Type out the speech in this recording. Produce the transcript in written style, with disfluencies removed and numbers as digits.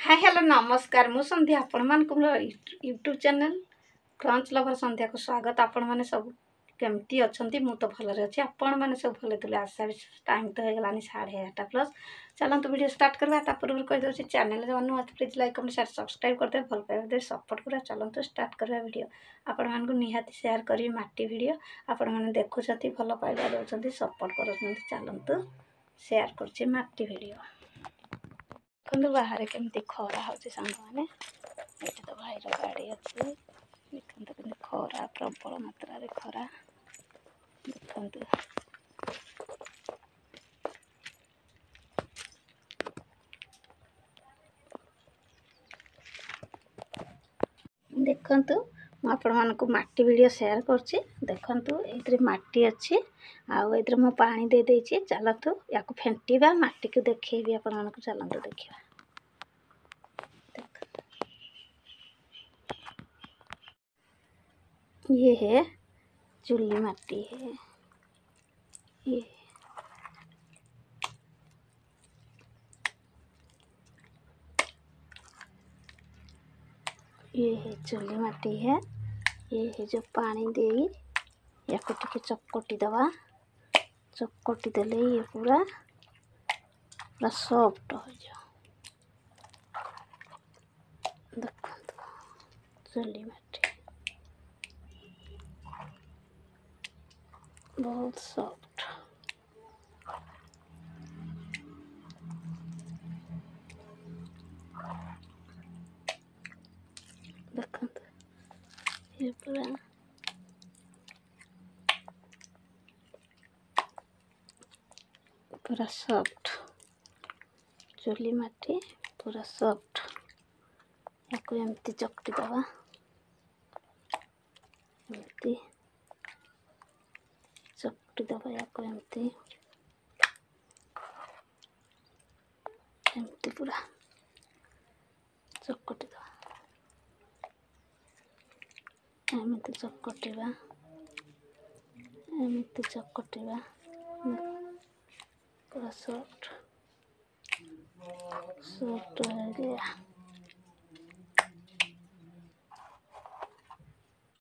Hi hello नमस्कार मु संध्या आपण मान को यूट्यूब चैनल क्रंच लवर संध्या को स्वागत। आपण माने सब केमती अछंती मु तो भलरे अछि आपण माने सब भले तुले आशा टाइम तो हे गलानी 8:30 प्लस चलन तो वीडियो स्टार्ट करबा ता पूर्व कहि दो चैनल जवन नु please like comment share subscribe कर दे भल पाए दे सपोर्ट करा। चलन तो स्टार्ट करबा वीडियो आपण मान को निहाती शेयर करी माटी वीडियो आपण माने देखु छथि भल पाए दउछथि सपोर्ट करछथि। चलन तो शेयर करछि माटी वीडियो देखो बाहर केमती खरा हो सांग मैंने ये तो भाई गाड़ी अच्छे देखते कि खरा प्रबल मात्रा रे खरा देखु आपण मानक माटी वीडियो शेयर करछि देखंतु एथरे माटी अछि आउ एथरे मो पानी दे देछि। चलतु याको फेंटीबा माटी को देखैबी आपण मानक चलंतु देखिबा। ये है चुल्ली माटी है ये है चुल्ली माटी है। ये है जो पानी दे या टिके चक्कटी दवा चक्कटी देले ये पूरा सॉफ्ट हो जाओ। देखो चुल्ली माटी बहुत सॉफ्ट देखो ये पूरा सॉफ्ट चुल्ली माटी पूरा सॉफ्ट याको एमती चकटी दवा एमती चकटी दवा याको एमती एमती पूरा चकटी दवा एमती चकटिबा एमती चकटिबा पूरा सॉफ्ट सॉफ्ट हो गया।